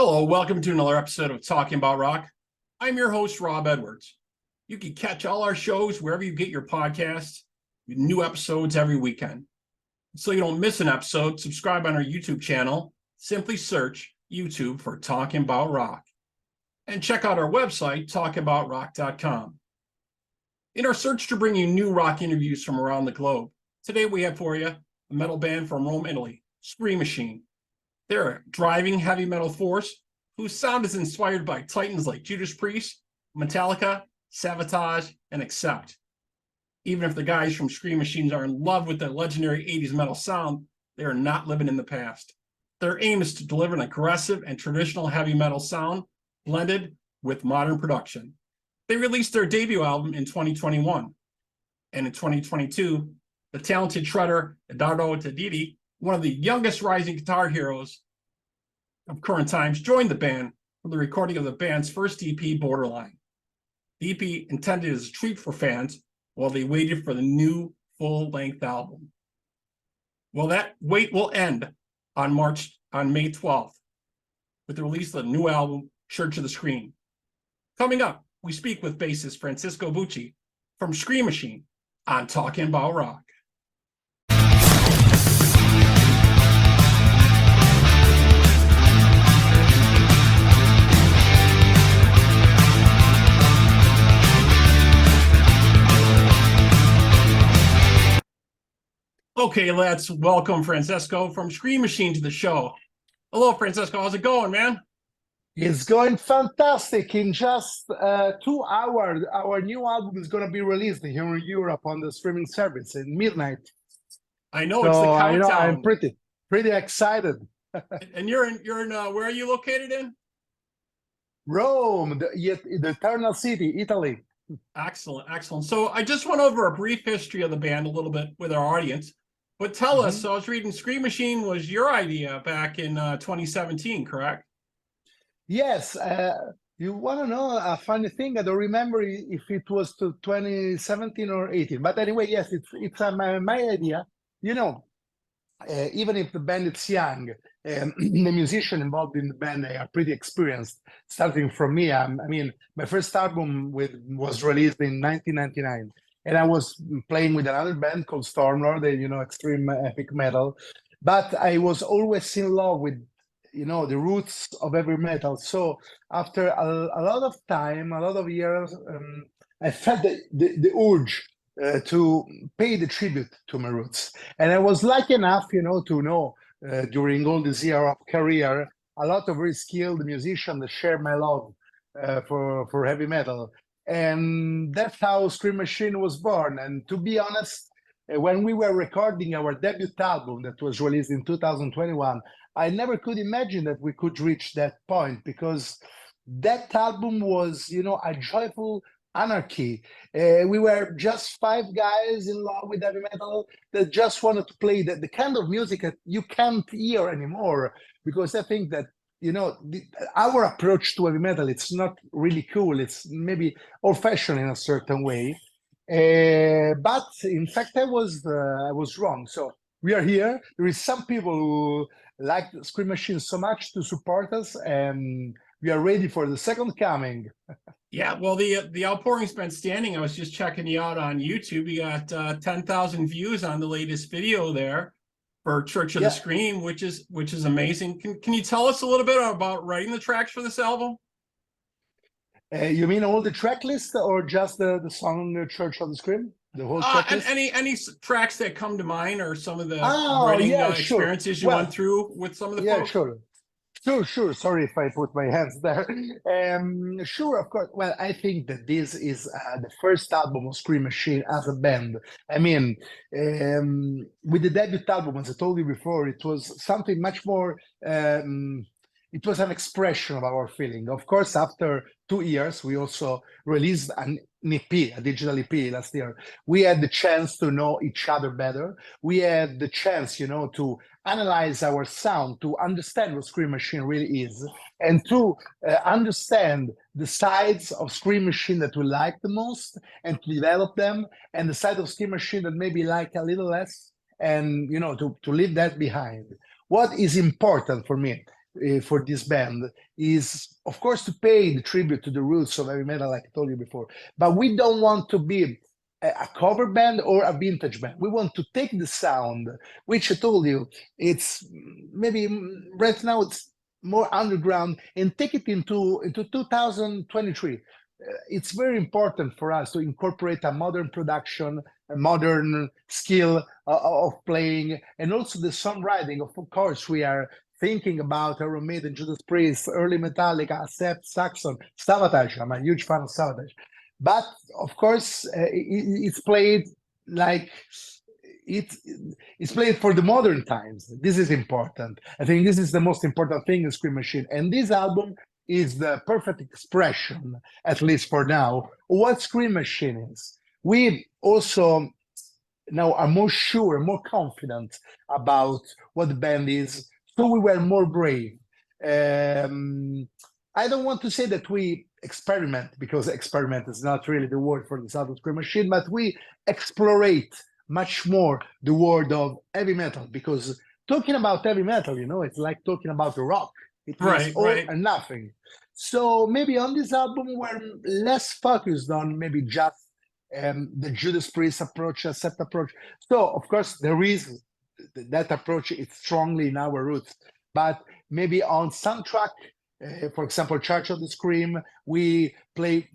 Hello, welcome to another episode of Talking About Rock. I'm your host, Rob Edwards. You can catch all our shows wherever you get your podcasts, with new episodes every weekend. So you don't miss an episode, subscribe on our YouTube channel. Simply search YouTube for Talking About Rock. And check out our website, talkingaboutrock.com. In our search to bring you new rock interviews from around the globe, today we have for you a metal band from Rome, Italy, SCREAMACHINE. They're a driving heavy metal force whose sound is inspired by titans like Judas Priest, Metallica, Savatage, and Accept. Even if the guys from SCREAMACHINE are in love with the legendary 80s metal sound, they are not living in the past. Their aim is to deliver an aggressive and traditional heavy metal sound blended with modern production. They released their debut album in 2021. And in 2022, the talented shredder Edoardo Taddei, one of the youngest rising guitar heroes of current times, joined the band for the recording of the band's first EP, Borderline. The EP intended as a treat for fans while they waited for the new full-length album. Well, that wait will end on May 12th with the release of the new album, Church of the Scream. Coming up, we speak with bassist Francesco Bucci from SCREAMACHINE on Talking About Rock. Okay, let's welcome Francesco from SCREAMACHINE to the show. Hello, Francesco. How's it going, man? It's going fantastic. In just 2 hours, our new album is going to be released here in Europe on the streaming service at midnight. I know, it's the countdown. I'm pretty excited. And you're in where are you located in? Rome, the Eternal City, Italy. Excellent. So I just went over a brief history of the band a little bit with our audience. But tell us, so I was reading SCREAMACHINE was your idea back in 2017, correct? Yes. You want to know a funny thing? I don't remember if it was to 2017 or 18. But anyway, yes, it's my idea. You know, even if the band is young, the musicians involved in the band, they are pretty experienced. Starting from me, I mean, my first album was released in 1999. And I was playing with another band called Stormlord, extreme epic metal. But I was always in love with, the roots of heavy metal. So after a lot of time, a lot of years, I felt the urge to pay the tribute to my roots. And I was lucky enough, to know during all this year of career, a lot of very skilled musicians that share my love for heavy metal. And that's how SCREAMACHINE was born. And to be honest, when we were recording our debut album that was released in 2021, I never could imagine that we could reach that point, because that album was, a joyful anarchy. We were just 5 guys in love with heavy metal that just wanted to play the kind of music that you can't hear anymore, because I think that our approach to heavy metal, it's not really cool. It's maybe old-fashioned in a certain way. But in fact, I was wrong. So we are here. There is some people who like SCREAMACHINE so much to support us, and we are ready for the second coming. Yeah, well, the outpouring's been standing. I was just checking you out on YouTube. You got 10,000 views on the latest video there for Church of the Scream, which is amazing. Can you tell us a little bit about writing the tracks for this album? You mean all the track list, or just the song Church of the Scream? The whole track list? Any tracks that come to mind, or some of the writing experiences you went through with some of the folks? Sure. Sorry if I put my hands there. Sure, of course. Well, I think that this is the first album of SCREAMACHINE as a band. I mean, with the debut album, as I told you before, it was something much more. It was an expression of our feeling. Of course, after 2 years, we also released an EP, a digital EP last year. We had the chance to know each other better. We had the chance, to analyze our sound, to understand what SCREAMACHINE really is, and to understand the sides of SCREAMACHINE that we like the most, and to develop them, and the side of SCREAMACHINE that maybe like a little less, and to leave that behind. What is important for me? for this band is, of course, to pay the tribute to the roots of heavy metal, like I told you before. But we don't want to be a cover band or a vintage band. We want to take the sound, which I told you, it's maybe right now it's more underground, and take it into 2023. It's very important for us to incorporate a modern production, a modern skill of playing, and also the songwriting. Of course, we are thinking about Iron Maiden, Judas Priest, early Metallica, Accept, Saxon, Savatage. I'm a huge fan of Savatage. But of course, it's played like it's played for the modern times. This is important. I think this is the most important thing in Scream Machine. And this album is the perfect expression, at least for now, what Scream Machine is. We also now are more sure, more confident about what the band is, so we were more brave. I don't want to say that we experiment, because experiment is not really the word for this album, Scream Machine, but we explorate much more the world of heavy metal, because talking about heavy metal, it's like talking about the rock. It means all and nothing. So maybe on this album, we're less focused on maybe just the Judas Priest approach, Accept approach. So, of course, there is that approach. It's strongly in our roots. But maybe on some track, for example, Church of the Scream, we play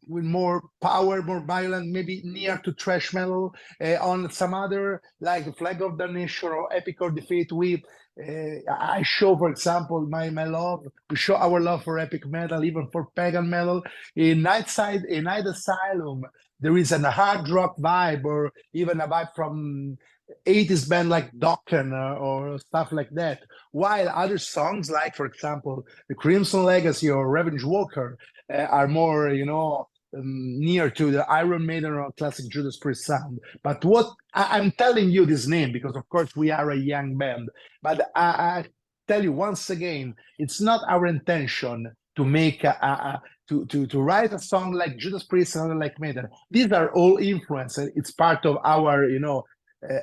with more power, more violent, maybe near to thrash metal. On some other, like Flag of Damnation or Epic or Defeat, I show, for example, my love. We show our love for epic metal, even for pagan metal. In Night Asylum, there is a hard rock vibe, or even a vibe from 80s band like Dokken or stuff like that. While other songs, like, for example, The Crimson Legacy or Revenge Walker, are more, near to the Iron Maiden or classic Judas Priest sound. But what I'm telling you this name because, of course, we are a young band. But I tell you once again, it's not our intention to make to write a song like Judas Priest and like Maiden. These are all influences. It's part of our,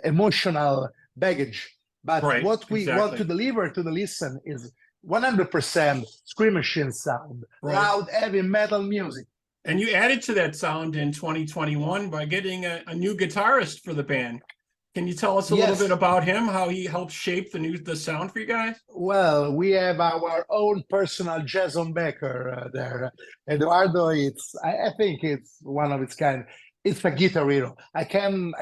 emotional baggage. But what we want to deliver to the listen is 100% Scream Machine sound, loud, heavy metal music. And you added to that sound in 2021 by getting a new guitarist for the band. Can you tell us a little bit about him, how he helped shape the sound for you guys? Well, we have our own personal Jason Becker there. Edoardo, I think it's one of its kind. It's a guitar hero. I can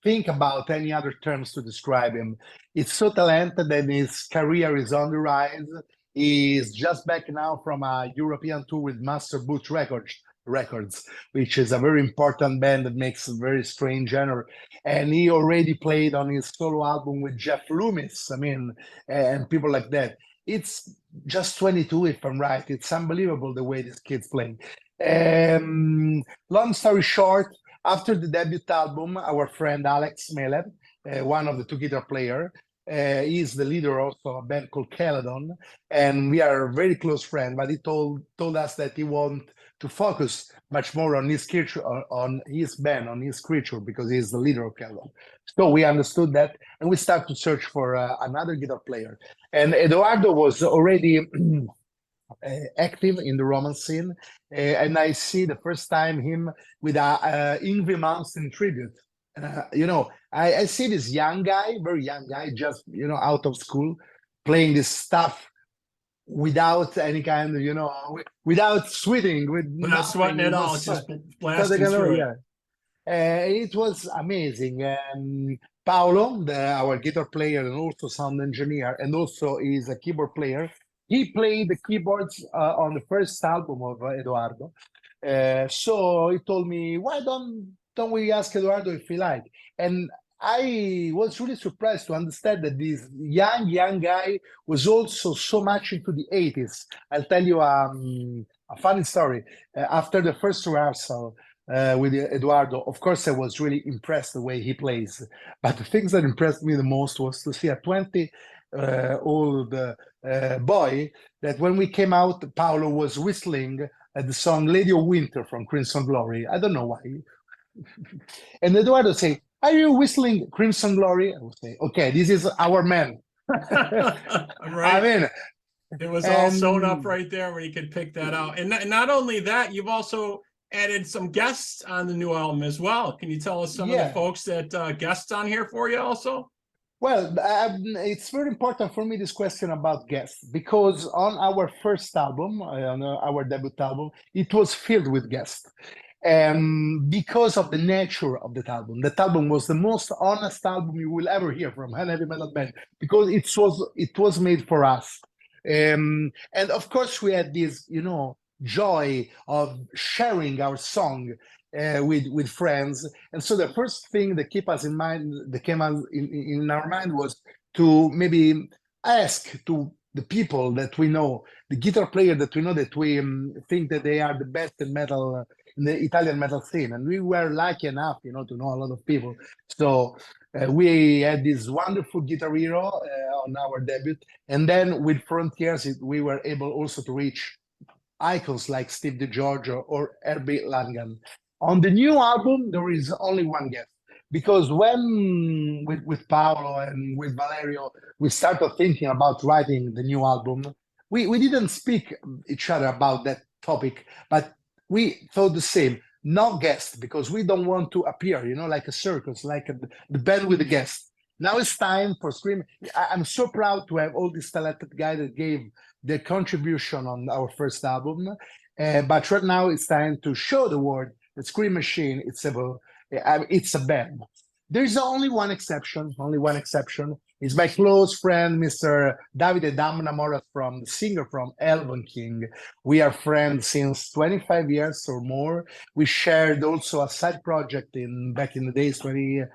think about any other terms to describe him. It's so talented, and his career is on the rise. He's just back now from a European tour with Master Boot Records, which is a very important band that makes a very strange genre. And he already played on his solo album with Jeff Loomis, and people like that. It's just 22, if I'm right. It's unbelievable the way this kid's playing. Long story short, after the debut album, our friend Alex Melev, one of the two guitar players, he's the leader also of a band called Caledon, and we are very close friends. But he told us that he wants to focus much more on his creature, on his band, on his creature, because he's the leader of Caledon. So we understood that, and we started to search for another guitar player. And Edoardo was already active in the Roman scene, and I see the first time him with a Yngwie Malmsteen tribute. I see this young guy, very young guy, just out of school, playing this stuff without any kind of without sweating, without sweating at all, just blasting through it. It was amazing. Paolo, our guitar player and also sound engineer, and also is a keyboard player. He played the keyboards on the first album of Edoardo. So he told me, why don't we ask Edoardo if he likes? And I was really surprised to understand that this young guy was also so much into the 80s. I'll tell you a funny story. After the first rehearsal with Edoardo, of course, I was really impressed the way he plays. But the things that impressed me the most was to see a 20-old boy that when we came out, Paolo was whistling the song Lady of Winter from Crimson Glory. I don't know why. And Edoardo say, are you whistling Crimson Glory? I would say, okay, this is our man. Right. It was all sewn up And right there when you could pick that out. And not only that, you've also added some guests on the new album as well. Can you tell us some of the yeah, folks that guests on here for you also? well, it's very important for me this question about guests because on our first album, on our debut album, it was filled with guests. Because of the nature of that album was the most honest album you will ever hear from an heavy metal band because it was made for us. And of course, we had this, joy of sharing our song with friends. And so the first thing that keep us in mind, that came us in our mind, was to maybe ask to the people that we know, the guitar player that we know, that we think that they are the best in metal, in the Italian metal scene. And we were lucky enough, to know a lot of people. So we had this wonderful guitar hero on our debut. And then with Frontiers, we were able also to reach icons like Steve DiGiorgio or Herbie Langan. On the new album, there is only one guest. Because when with Paolo and with Valerio, we started thinking about writing the new album, we didn't speak each other about that topic, but we thought the same. No guest, because we don't want to appear, like a circus, like the band with the guest. Now it's time for Scream. I'm so proud to have all these talented guys that gave their contribution on our first album. But right now it's time to show the world that Scream Machine, it's a band. There's only one exception. Only one exception. It's my close friend, Mr. Davide Damnamora, from the singer from Elven King. We are friends since 25 years or more. We shared also a side project back in the days, 20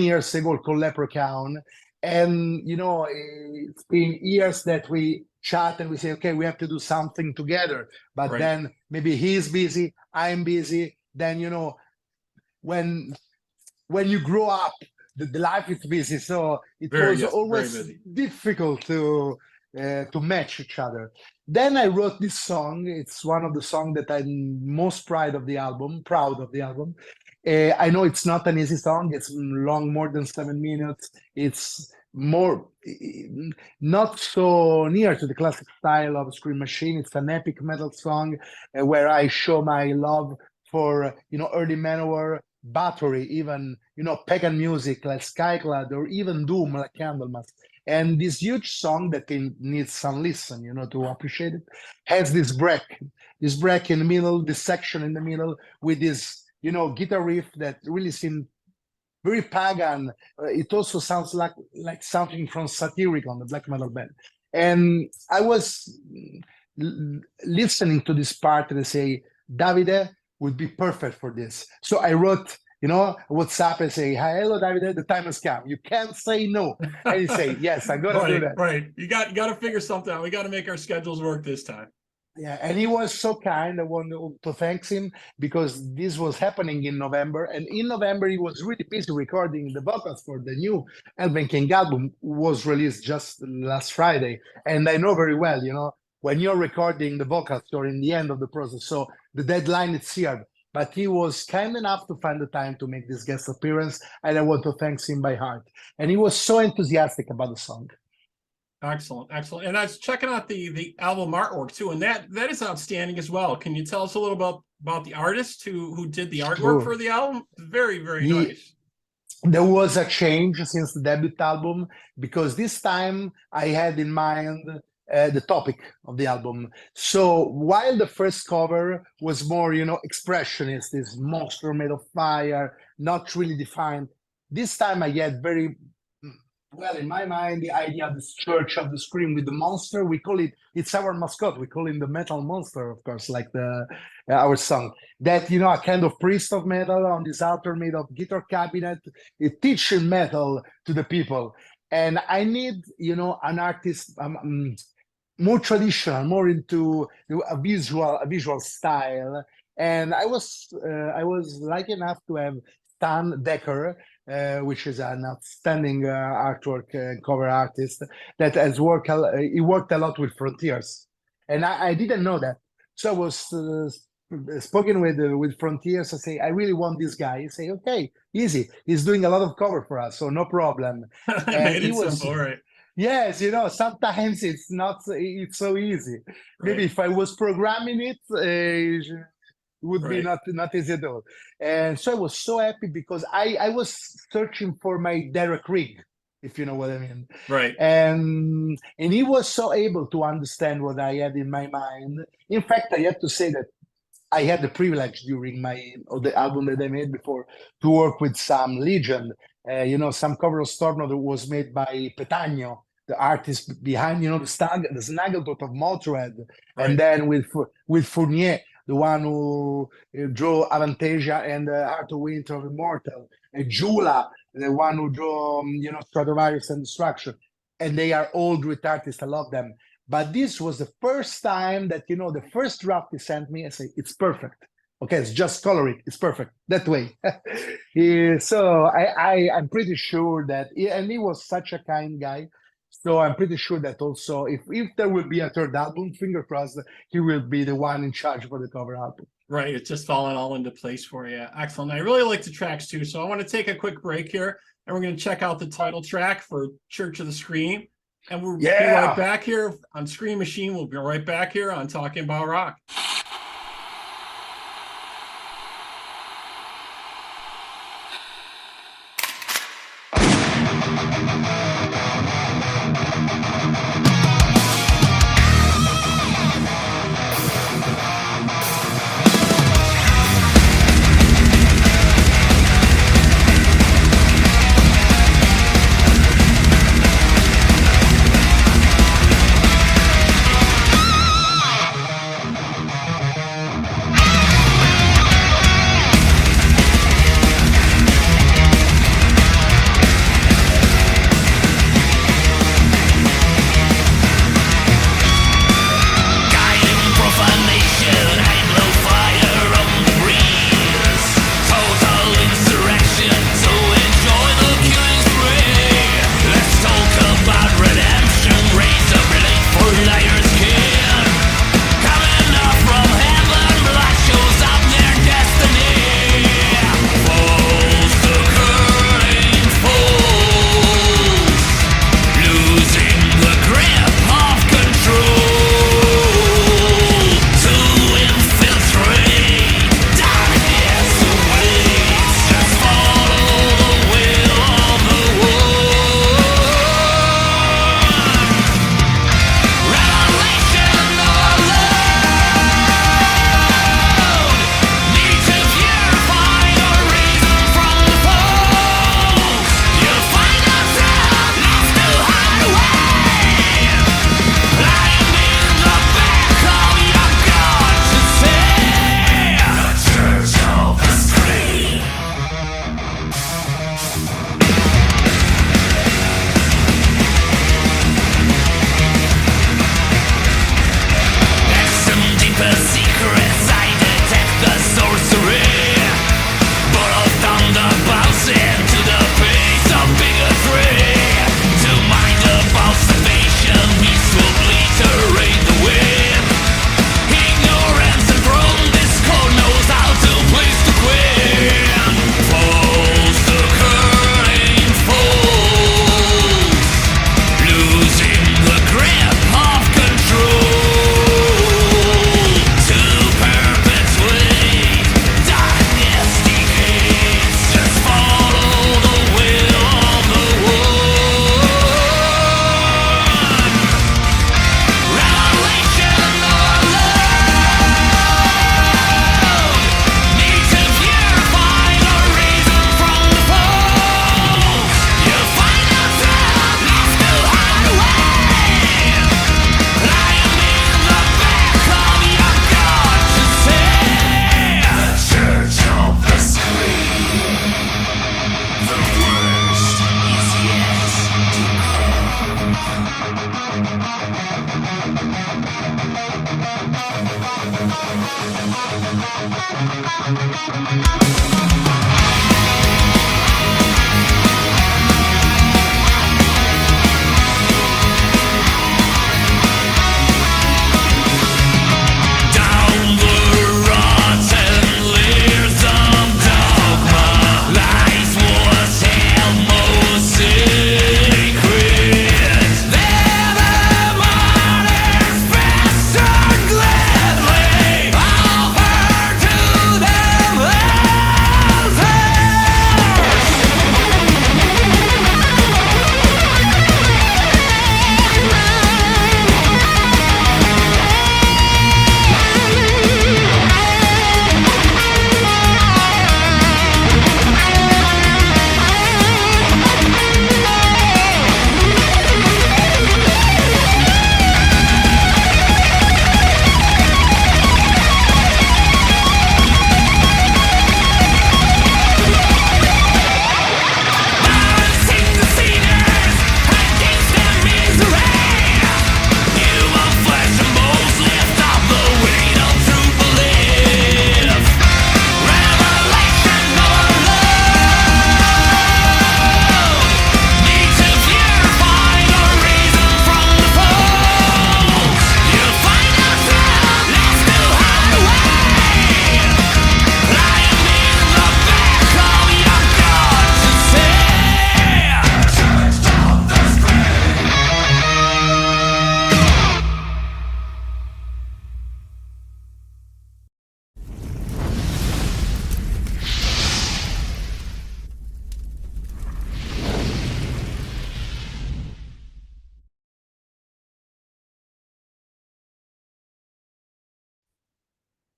years ago, called Leprechaun. And, it's been years that we chat and we say, okay, we have to do something together. But Right. then maybe he's busy, I'm busy. Then, when you grow up, the life is busy. So it was Very always busy. difficult to match each other. Then I wrote this song. It's one of the songs that I'm most proud of the album. I know it's not an easy song. It's long, more than 7 minutes. It's more not so near to the classic style of Scream Machine. It's an epic metal song where I show my love for early Manowar, Bathory, even pagan music like Skyclad, or even Doom like Candlemas. And this huge song that needs some listen, to appreciate it, has this break in the middle, this section in the middle with this guitar riff that really seemed very pagan. It also sounds like something from Satyricon, the black metal band. And I was listening to this part and I say, Davide would be perfect for this. So I wrote, WhatsApp and say, hi, hello, Davide, the time has come. You can't say no. And he say, yes, I'm gonna do that. Right. You got to figure something out. We got to make our schedules work this time. Yeah, and he was so kind. I want to thank him because this was happening in November. And in November, he was really busy recording the vocals for the new Elven King album, was released just last Friday. And I know very well, when you're recording the vocals, you're in the end of the process. So the deadline is here. But he was kind enough to find the time to make this guest appearance. And I want to thank him by heart. And he was so enthusiastic about the song. Excellent. And I was checking out the album artwork too, and that is outstanding as well. Can you tell us a little about the artist who did the artwork for the album? Very, very nice. There was a change since the debut album because this time I had in mind the topic of the album. So while the first cover was more, expressionist, this monster made of fire, not really defined, this time I had very well, in my mind, the idea of this Church of the Scream with the monster, we call it's our mascot. We call him the metal monster, of course, like our song. That, a kind of priest of metal on this altar made of guitar cabinet, teaching metal to the people. And I need, an artist more traditional, more into a visual style. And I was lucky enough to have Stan Decker, which is an outstanding artwork cover artist that has worked a lot with Frontiers, and I didn't know that. So I was spoken with Frontiers. I say, I really want this guy. He say, okay, easy. He's doing a lot of cover for us, so no problem. I made it simple, right? Yes, sometimes it's so easy. Maybe Right. if I was programming it, it would be Right. not easy at all. And so I was so happy because I was searching for my Derek rig, if you know what I mean. Right. And he was so able to understand what I had in my mind. In fact, I have to say that I had the privilege during the album that I made before to work with some legend. Some cover of Storm that was made by Petagno, the artist behind, the Snaggletot of Motorhead, and Right. then with Fournier, the one who drew Avantasia and Heart of Winter of Immortal, and Jula, the one who drew, Stratovarius and Destruction, and they are all great artists. I love them. But this was the first time that, the first draft he sent me, I say, it's perfect. Okay, it's just color it. It's perfect that way. So I'm pretty sure that, and he was such a kind guy. So I'm pretty sure that also, if there will be a third album, finger crossed, he will be the one in charge for the cover album. Right. It's just falling all into place for you. Excellent. I really like the tracks too. So I want to take a quick break here and we're going to check out the title track for Church of the Scream. And we'll be right back here on Scream Machine. We'll be right back here on Talking About Rock.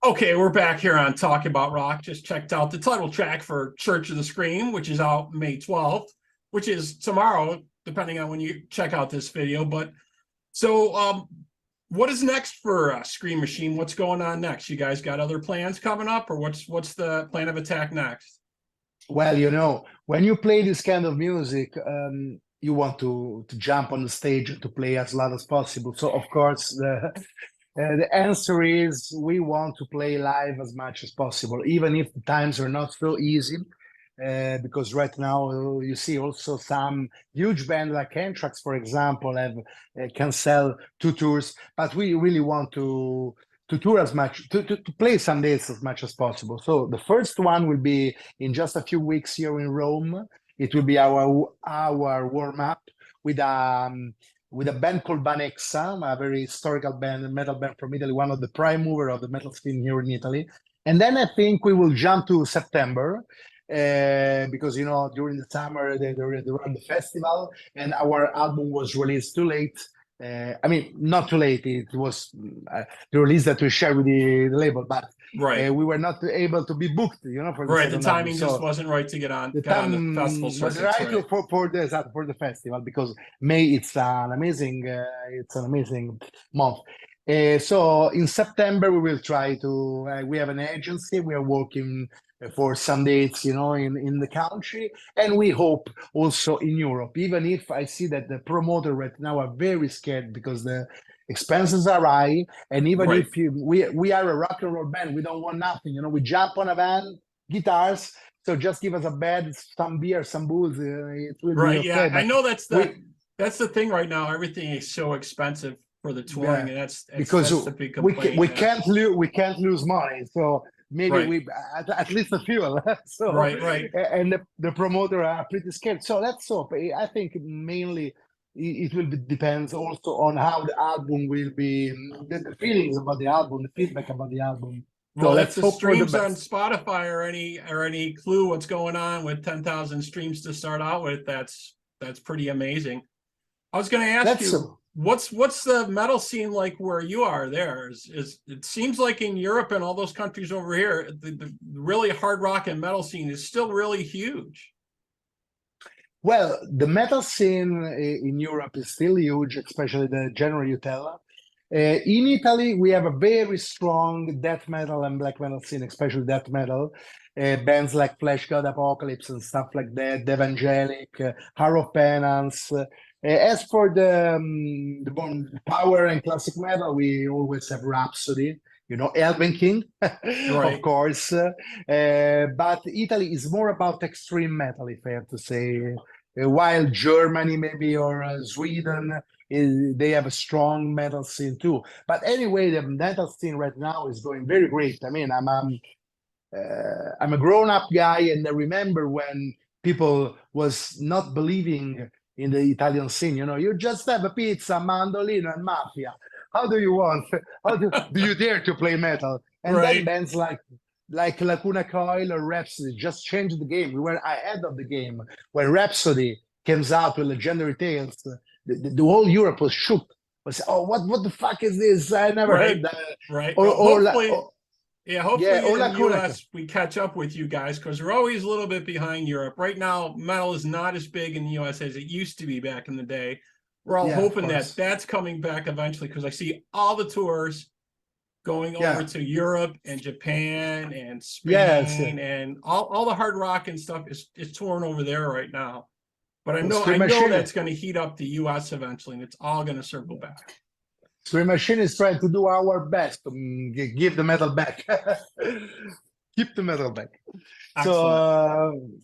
Okay, we're back here on Talking About Rock. Just checked out the title track for Church of the Scream, which is out May 12th, which is tomorrow, depending on when you check out this video. But so what is next for Scream Machine? What's going on next? You guys got other plans coming up, or what's the plan of attack next? Well, when you play this kind of music, you want to jump on the stage and to play as loud as possible. So, of course, the answer is we want to play live as much as possible, even if the times are not so easy. Because right now you see also some huge band like Anthrax, for example, have can sell 2 tours, but we really want to tour as much to play some days as much as possible. So the first one will be in just a few weeks here in Rome. It will be our warm up with a band called Banexa, a very historical band, a metal band from Italy, one of the prime mover of the metal scene here in Italy. And then I think we will jump to September. Because during the summer they run the festival, and our album was released too late. I mean, not too late. It was the release that we shared with the label, but Right. we were not able to be booked. For the Right. The timing album. just wasn't right to get on The the time festival was circuits, right right. for the festival, because May it's an amazing month. So in September we will try to. We have an agency. We are working for some dates, in the country, and we hope also in Europe. Even if I see that the promoter right now are very scared because the expenses are high, and even Right. if we are a rock and roll band, we don't want nothing. We jump on a van, guitars. So just give us a bed, some beer, some booze. It will be Right. okay. Yeah. I But know that's we, the thing right now. Everything is so expensive for the touring, and that's because the big complaint. we can't lose money. So maybe Right. we at least the fuel. So Right. and the promoter are pretty scared. So let's hope. I think mainly it will depends also on how the album will be, the feelings about the album, the feedback about the album. So Well, if let's the hope for the streams on best. Spotify or any clue what's going on with 10,000 streams to start out with, that's pretty amazing. I was going to ask Let's you, what's the metal scene like where you are there? Is it seems like in Europe and all those countries over here, the really hard rock and metal scene is still really huge. Well, the metal scene in Europe is still huge, especially the genre you tell. In Italy, we have a very strong death metal and black metal scene, especially death metal. Bands like Flesh God Apocalypse and stuff like that, The Evangelic, Heart of Penance. As for the power and classic metal, we always have Rhapsody, Elven King, of Right. course. But Italy is more about extreme metal, if I have to say. While Germany, maybe, or Sweden, they have a strong metal scene too. But anyway, the metal scene right now is going very great. I mean, I'm a grown-up guy, and I remember when people was not believing in the Italian scene. You just have a pizza, mandolino, and mafia. How do you want? How do you dare to play metal? And then Right. bands like Lacuna Coil or Rhapsody just changed the game. We were ahead of the game. When Rhapsody comes out with Legendary Tales, the whole Europe was shook. Was, oh, what the fuck is this? I never heard that. Right. Or, Well, or, hopefully, or yeah, yeah, hopefully or in the Lacuna. US we catch up with you guys, because we're always a little bit behind Europe. Right now, metal is not as big in the US as it used to be back in the day. We're all Yeah, of hoping that course. that's coming back eventually, because I see all the tours going over Yeah. to Europe and Japan and Yes. Spain, and all the hard rock and stuff is touring over there right now. But I Scream know Machine. that's going to heat up the US eventually, and it's all going to circle back. Scream Machine is trying to do our best to give the metal back. Keep the metal back. Excellent.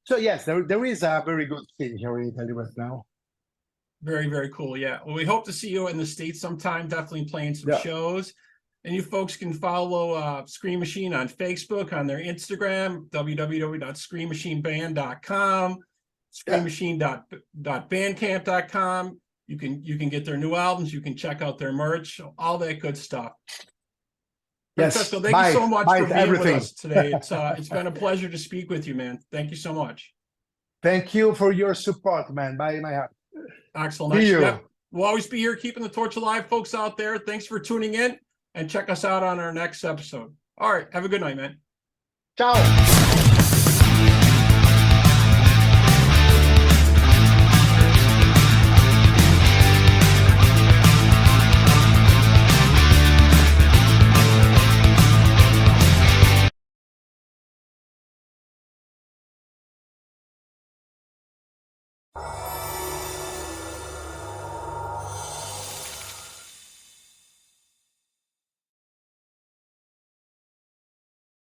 So yes, there is a very good scene here in Italy right now. Very, very cool. Yeah. Well, we hope to see you in the States sometime, definitely playing some shows. And you folks can follow Scream Machine on Facebook, on their Instagram, www.screammachineband.com, screammachine.bandcamp.com. You can get their new albums, you can check out their merch, all that good stuff. Yes. Francesco, thank you so much for being everything. with us today. It's been a pleasure to speak with you, man. Thank you so much. Thank you for your support, man. By my heart. Excellent. See you. Yep. We'll always be here keeping the torch alive, folks out there. Thanks for tuning in. and check us out on our next episode. All right. Have a good night, man. Ciao.